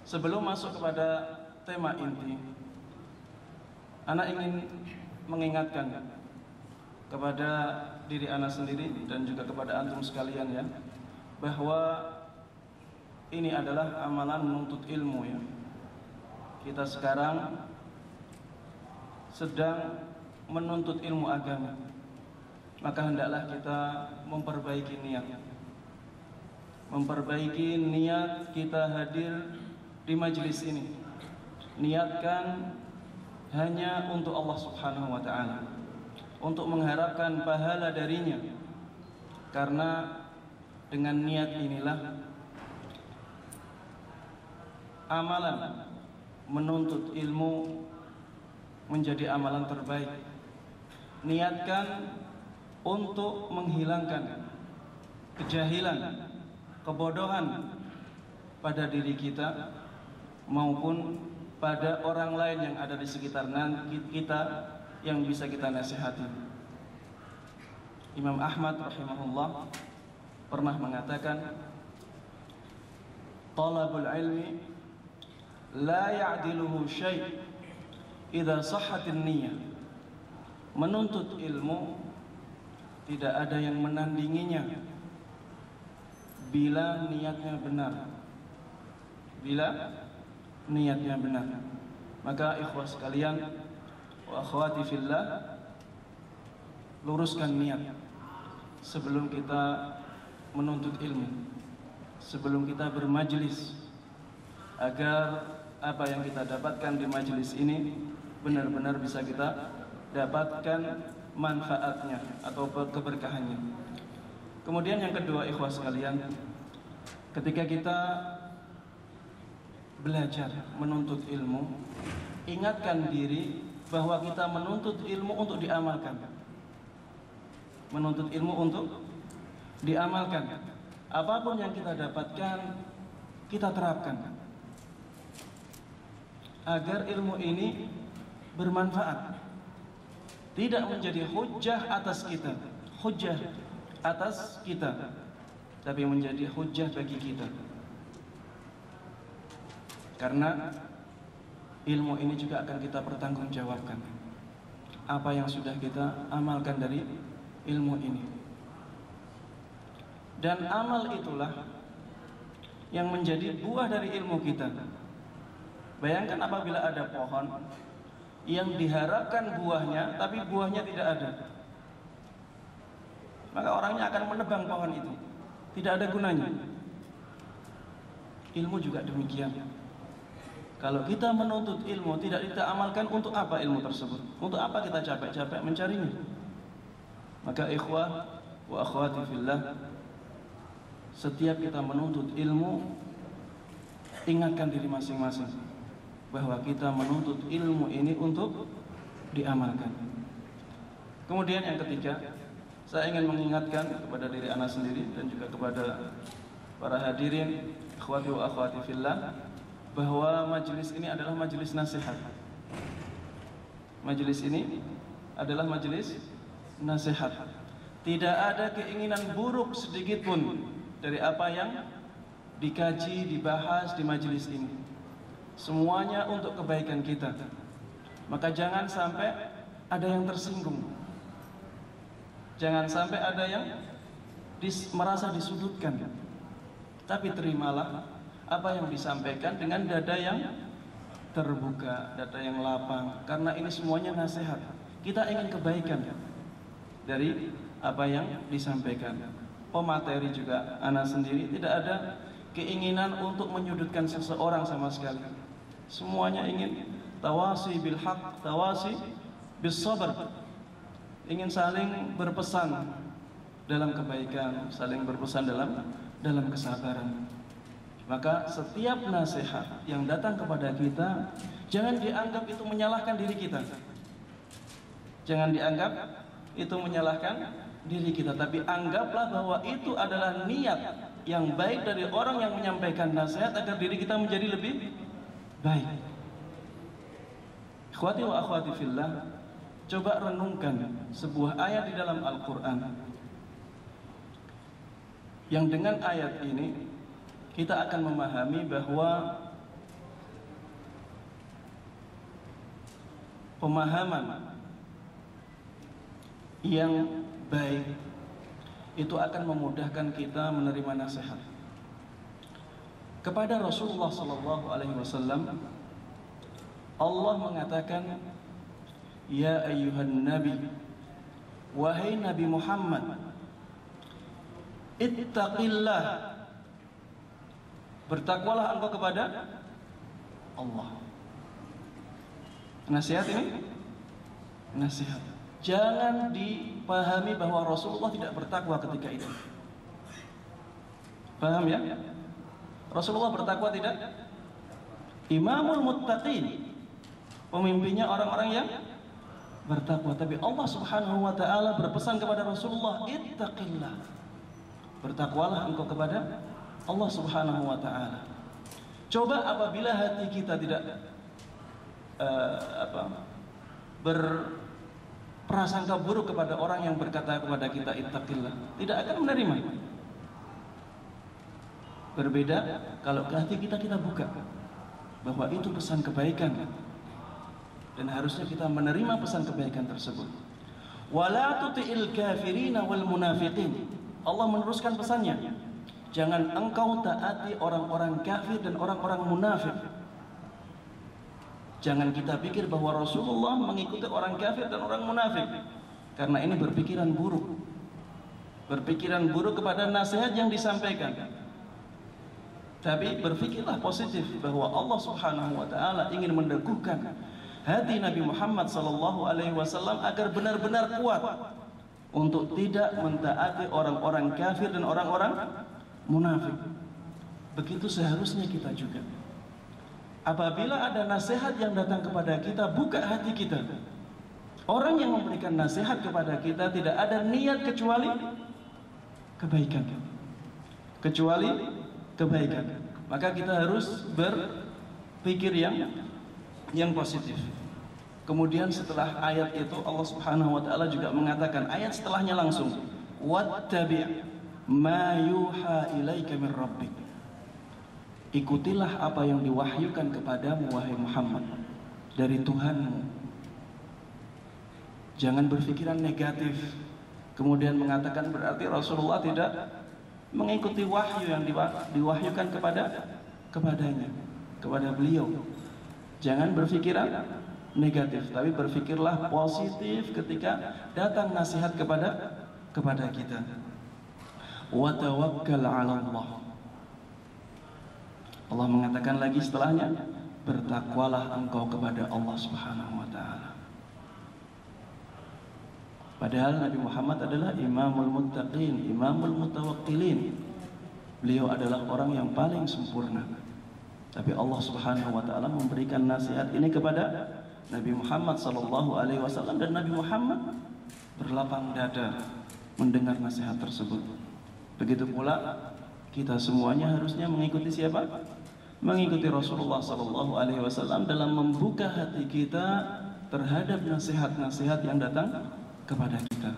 Sebelum masuk kepada tema inti, Ana ingin mengingatkan kepada diri Ana sendiri dan juga kepada antum sekalian ya, bahwa ini adalah amalan menuntut ilmu ya. Kita sekarang sedang menuntut ilmu agama, maka hendaklah kita memperbaiki niat kita hadir di majelis ini. Niatkan hanya untuk Allah Subhanahu wa ta'ala, untuk mengharapkan pahala darinya. Karena dengan niat inilah amalan menuntut ilmu menjadi amalan terbaik. Niatkan untuk menghilangkan kejahilan, kebodohan pada diri kita maupun pada orang lain yang ada di sekitar kita yang bisa kita nasihati. Imam Ahmad rahimahullah pernah mengatakan, talabul ilmi la ya'diluhu syai' idza sahhatin niyyah. Menuntut ilmu tidak ada yang menandinginya bila niatnya benar. Maka ikhwah sekalian wa akhwati fillah, luruskan niat sebelum kita menuntut ilmu, sebelum kita bermajlis, agar apa yang kita dapatkan di majelis ini benar-benar bisa kita dapatkan manfaatnya atau keberkahannya. Kemudian yang kedua ikhwah sekalian, ketika kita belajar menuntut ilmu, ingatkan diri bahwa kita menuntut ilmu untuk diamalkan. Menuntut ilmu untuk diamalkan. Apapun yang kita dapatkan, kita terapkan agar ilmu ini bermanfaat, tidak menjadi hujjah atas kita, tapi menjadi hujjah bagi kita. Karena ilmu ini juga akan kita pertanggungjawabkan apa yang sudah kita amalkan dari ilmu ini. Dan amal itulah yang menjadi buah dari ilmu kita. Bayangkan apabila ada pohon yang diharapkan buahnya, tapi buahnya tidak ada, maka orangnya akan menebang pohon itu, tidak ada gunanya. Ilmu juga demikian. Kalau kita menuntut ilmu tidak kita amalkan, untuk apa ilmu tersebut? Untuk apa kita capek-capek mencarinya? Maka ikhwah wa akhwati fillah, setiap kita menuntut ilmu, ingatkan diri masing-masing bahwa kita menuntut ilmu ini untuk diamalkan. Kemudian yang ketiga, saya ingin mengingatkan kepada diri anak sendiri dan juga kepada para hadirin ikhwati wa akhwati fillah, bahwa majelis ini adalah majelis nasihat. Majelis ini adalah majelis nasihat. Tidak ada keinginan buruk sedikit pun dari apa yang dikaji, dibahas di majelis ini. Semuanya untuk kebaikan kita. Maka jangan sampai ada yang tersinggung, jangan sampai ada yang merasa disudutkan. Tapi terimalah apa yang disampaikan dengan dada yang terbuka, dada yang lapang, karena ini semuanya nasihat. Kita ingin kebaikan dari apa yang disampaikan. Pemateri juga anak sendiri tidak ada keinginan untuk menyudutkan seseorang sama sekali. Semuanya ingin tawasi bil haq, tawasi bis sabr. Ingin saling berpesan dalam kebaikan, saling berpesan dalam kesabaran. Maka setiap nasihat yang datang kepada kita, jangan dianggap itu menyalahkan diri kita. Jangan dianggap itu menyalahkan diri kita, tapi anggaplah bahwa itu adalah niat yang baik dari orang yang menyampaikan nasihat agar diri kita menjadi lebih baik. Ikhwati wa akhwati fillah, coba renungkan sebuah ayat di dalam Al-Quran, yang dengan ayat ini kita akan memahami bahwa pemahaman yang baik, itu akan memudahkan kita menerima nasihat. Kepada Rasulullah SAW, Allah mengatakan, ya ayyuhan nabi, wahai Nabi Muhammad, ittaqillah, bertakwalah engkau kepada Allah. Nasihat ini nasihat. Jangan dipahami bahwa Rasulullah tidak bertakwa ketika itu. Paham ya? Rasulullah bertakwa tidak? Imamul muttaqin, pemimpinnya orang-orang yang bertakwa. Tapi Allah Subhanahu wa taala berpesan kepada Rasulullah, ittaqillah, bertakwalah engkau kepada Allah Subhanahu wa taala. Coba apabila hati kita tidak berprasangka buruk kepada orang yang berkata kepada kita ittaqillah, tidak akan menerima. Berbeda kalau ke hati kita buka bahwa itu pesan kebaikan, dan harusnya kita menerima pesan kebaikan tersebut. Wala tuti'il kafirina wal munafiqin. Allah meneruskan pesannya, jangan engkau taati orang-orang kafir dan orang-orang munafik. Jangan kita pikir bahwa Rasulullah mengikuti orang kafir dan orang munafik, karena ini berpikiran buruk. Berpikiran buruk kepada nasihat yang disampaikan. Tapi berpikirlah positif bahwa Allah Subhanahu wa taala ingin meneguhkan hati Nabi Muhammad SAW agar benar-benar kuat untuk tidak mentaati orang-orang kafir dan orang-orang munafik. Begitu seharusnya kita juga. Apabila ada nasihat yang datang kepada kita, buka hati kita. Orang yang memberikan nasihat kepada kita tidak ada niat kecuali kebaikan. Maka kita harus berpikir yang positif. Kemudian setelah ayat itu Allah Subhanahu wa taala juga mengatakan ayat setelahnya langsung, wattabi' ma yuha ilaika min rabbik. Ikutilah apa yang diwahyukan kepadamu wahai Muhammad dari Tuhanmu. Jangan berpikiran negatif kemudian mengatakan berarti Rasulullah tidak mengikuti wahyu yang diwahyukan kepadanya, kepada beliau. Jangan berpikiran negatif, tapi berpikirlah positif ketika datang nasihat kepada kita. Wa tawakkal 'ala Allah. Allah mengatakan lagi setelahnya, bertakwalah engkau kepada Allah Subhanahu wa taala. Padahal Nabi Muhammad adalah imamul muttaqin, imamul mutawakkilin. Beliau adalah orang yang paling sempurna. Tapi Allah Subhanahu wa taala memberikan nasihat ini kepada Nabi Muhammad SAW, dan Nabi Muhammad berlapang dada mendengar nasihat tersebut. Begitu pula kita semuanya harusnya mengikuti siapa? Mengikuti Rasulullah SAW dalam membuka hati kita terhadap nasihat-nasihat yang datang kepada kita.